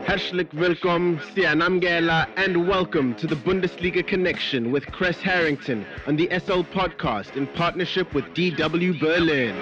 Herzlich willkommen, Sianamgela, and welcome to the Bundesliga Connection with Kres Harrington on the SL Podcast in partnership with DW Berlin.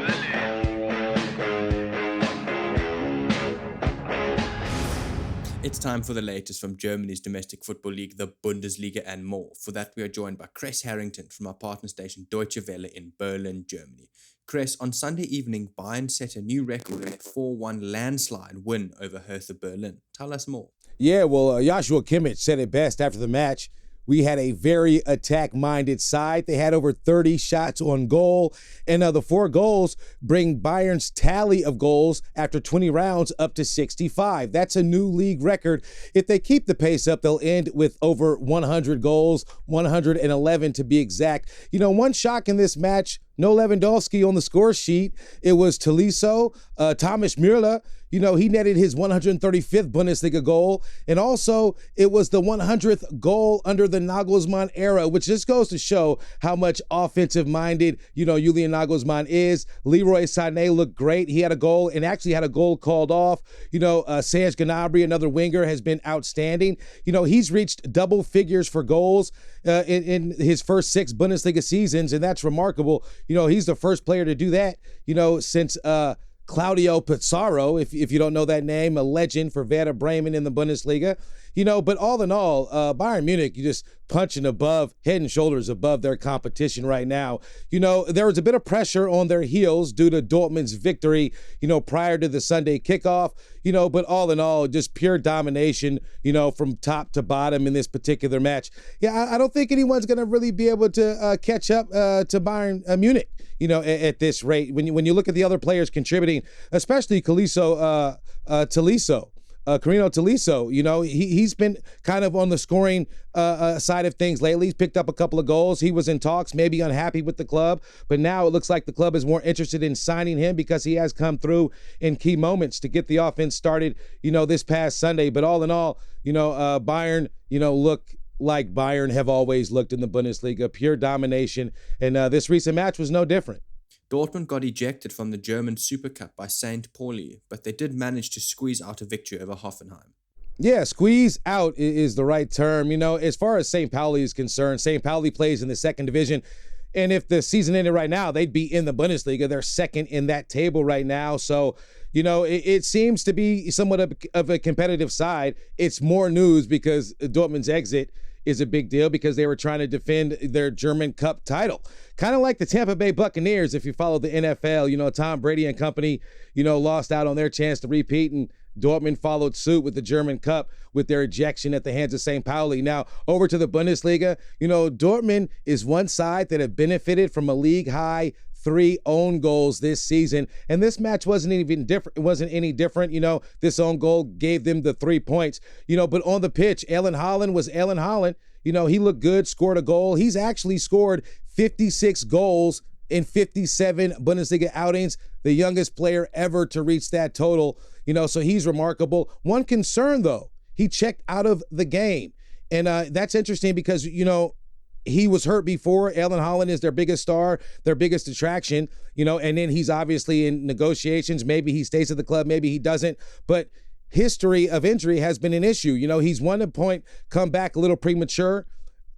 It's time for the latest from Germany's domestic football league, the Bundesliga, and more. For that, we are joined by Kres Harrington from our partner station Deutsche Welle in Berlin, Germany. Kres, on Sunday evening, Bayern set a new record with a 4-1 landslide win over Hertha Berlin. Tell us more. Yeah, well, Joshua Kimmich said it best after the match. We had a very attack-minded side. They had over 30 shots on goal. And the 4 goals bring Bayern's tally of goals after 20 rounds up to 65. That's a new league record. If they keep the pace up, they'll end with over 100 goals, 111 to be exact. You know, one shock in this match, no Lewandowski on the score sheet. It was Tolisso, Thomas Muller. You know, he netted his 135th Bundesliga goal. And also, it was the 100th goal under the Nagelsmann era, which just goes to show how much offensive-minded, Julian Nagelsmann is. Leroy Sané looked great. He had a goal and actually had a goal called off. Serge Gnabry, another winger, has been outstanding. He's reached double figures for goals in his first 6 Bundesliga seasons, and that's remarkable. He's the first player to do that, since Claudio Pizarro, if you don't know that name, a legend for Werder Bremen in the Bundesliga. But all in all, Bayern Munich, you just punching above, head and shoulders above their competition right now. There was a bit of pressure on their heels due to Dortmund's victory, prior to the Sunday kickoff, but all in all, just pure domination, from top to bottom in this particular match. Yeah, I don't think anyone's going to really be able to catch up to Bayern Munich, at this rate. When you look at the other players contributing, especially Carino Tolisso, he's been kind of on the scoring side of things lately. He's picked up a couple of goals. He was in talks, maybe unhappy with the club, but now it looks like the club is more interested in signing him because he has come through in key moments to get the offense started, this past Sunday. But all in all, Bayern, look like Bayern have always looked in the Bundesliga, pure domination, and this recent match was no different. Dortmund got ejected from the German Super Cup by St. Pauli, but they did manage to squeeze out a victory over Hoffenheim. Yeah, squeeze out is the right term. As far as St. Pauli is concerned, St. Pauli plays in the 2nd division, and if the season ended right now, they'd be in the Bundesliga. They're 2nd in that table right now, so it seems to be somewhat of a competitive side. It's more news because Dortmund's exit is a big deal because they were trying to defend their German Cup title. Kind of like the Tampa Bay Buccaneers, if you follow the NFL. Tom Brady and company, lost out on their chance to repeat, and Dortmund followed suit with the German Cup with their ejection at the hands of St. Pauli. Now, over to the Bundesliga, Dortmund is one side that have benefited from a league-high 3 own goals this season, and this match wasn't even different. It wasn't any different. This own goal gave them the 3 points. But on the pitch, Erling Haaland was Erling Haaland. He looked good, scored a goal. He's actually scored 56 goals in 57 Bundesliga outings, the youngest player ever to reach that total. So he's remarkable. One concern, though, he checked out of the game, and that's interesting because he was hurt before. Erling Haaland is their biggest star, their biggest attraction, and then he's obviously in negotiations. Maybe he stays at the club, maybe he doesn't. But history of injury has been an issue. He's won a point, come back a little premature.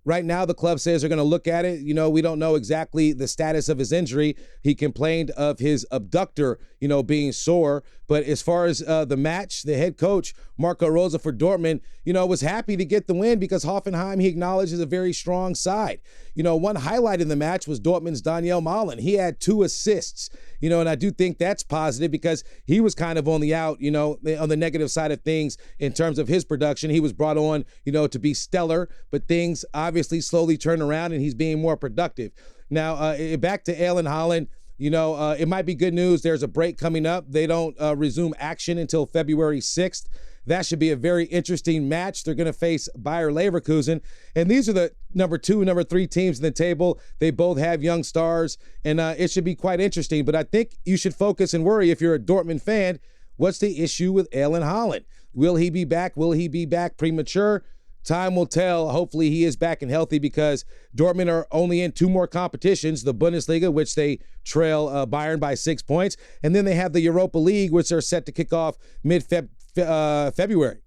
Right now, the club says they're going to look at it. We don't know exactly the status of his injury. He complained of his abductor, being sore. But as far as the match, the head coach, Marco Rose for Dortmund, was happy to get the win because Hoffenheim, he acknowledged, is a very strong side. One highlight in the match was Dortmund's Daniel Mahlen. He had 2 assists, and I do think that's positive because he was kind of on the out, on the negative side of things in terms of his production. He was brought on, to be stellar, but things obviously slowly turned around and he's being more productive. Now, back to Erling Haaland. It might be good news. There's a break coming up. They don't resume action until February 6th. That should be a very interesting match. They're going to face Bayer Leverkusen. And these are the number 2, number 3 teams in the table. They both have young stars, and it should be quite interesting. But I think you should focus and worry if you're a Dortmund fan. What's the issue with Erling Haaland? Will he be back? Will he be back premature? time will tell. Hopefully he is back and healthy because Dortmund are only in 2 more competitions, the Bundesliga, which they trail Bayern by 6 points, and then they have the Europa League, which are set to kick off mid-February.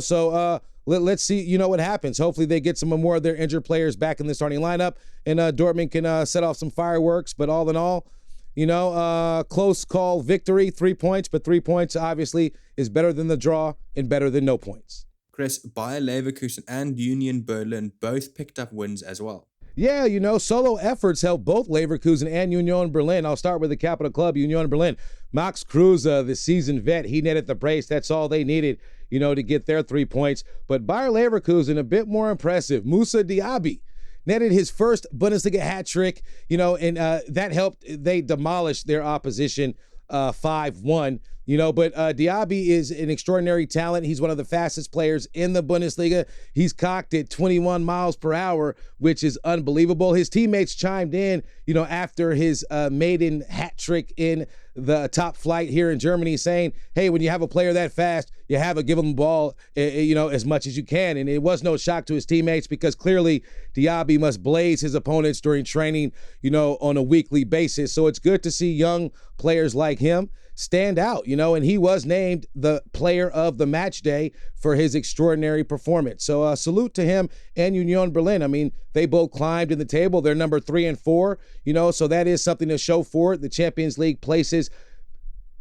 So let's see, what happens. Hopefully they get some more of their injured players back in the starting lineup, and Dortmund can set off some fireworks. But all in all, close call victory, 3 points, but 3 points obviously is better than the draw and better than no points. Kres, Bayer Leverkusen and Union Berlin both picked up wins as well. Yeah, solo efforts helped both Leverkusen and Union Berlin. I'll start with the capital club, Union Berlin. Max Kruse, the seasoned vet, he netted the brace. That's all they needed, to get their 3 points. But Bayer Leverkusen, a bit more impressive. Moussa Diaby netted his first Bundesliga hat trick, and that helped. They demolished their opposition 5-1. But Diaby is an extraordinary talent. He's one of the fastest players in the Bundesliga. He's cocked at 21 miles per hour, which is unbelievable. His teammates chimed in, after his maiden hat trick in the top flight here in Germany, saying, hey, when you have a player that fast, you have to give him the ball, as much as you can. And it was no shock to his teammates because clearly Diaby must blaze his opponents during training, on a weekly basis. So it's good to see young players like him stand out, and he was named the player of the match day for his extraordinary performance. So salute to him and Union Berlin. I mean, they both climbed in the table. They're number 3 and 4, so that is something to show for it. The Champions League places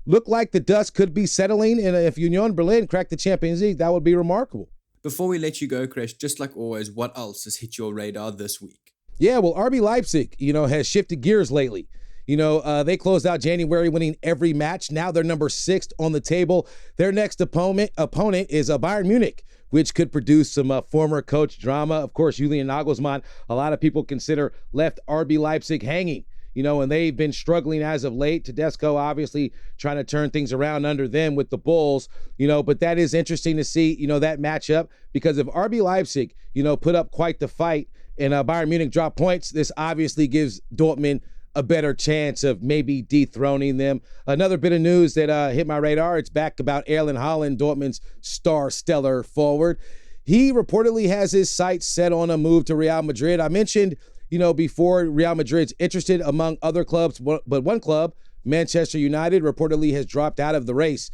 look like the dust could be settling, and if Union Berlin cracked the Champions League, that would be remarkable. Before we let you go, Kres, just like always, what else has hit your radar this week? Yeah, well, RB Leipzig, has shifted gears lately. They closed out January winning every match. Now they're number 6 on the table. Their next opponent is Bayern Munich, which could produce some former coach drama. Of course, Julian Nagelsmann, a lot of people consider left RB Leipzig hanging, and they've been struggling as of late. Tedesco obviously trying to turn things around under them with the Bulls, but that is interesting to see, that matchup, because if RB Leipzig, put up quite the fight and Bayern Munich drop points, this obviously gives Dortmund a better chance of maybe dethroning them. Another bit of news that hit my radar, it's back about Erling Haaland, Dortmund's stellar forward. He reportedly has his sights set on a move to Real Madrid. I mentioned, before, Real Madrid's interested among other clubs, but one club, Manchester United, reportedly has dropped out of the race.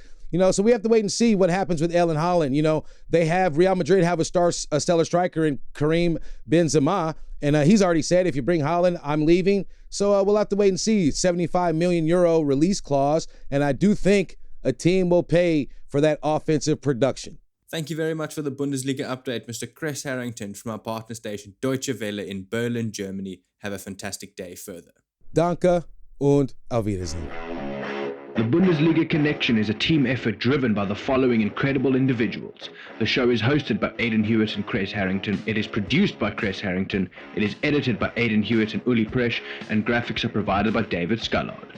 So we have to wait and see what happens with Erling Haaland. Real Madrid have a stellar striker in Karim Benzema, and he's already said, if you bring Haaland, I'm leaving. So we'll have to wait and see. 75 million euro release clause, and I do think a team will pay for that offensive production. Thank you very much for the Bundesliga update, Mr. Kres Harrington from our partner station Deutsche Welle in Berlin, Germany. Have a fantastic day further. Danke und auf Wiedersehen. The Bundesliga Connection is a team effort driven by the following incredible individuals. The show is hosted by Aidan Hewitt and Kres Harrington. It is produced by Kres Harrington. It is edited by Aidan Hewitt and Uli Presch, and graphics are provided by David Scullard.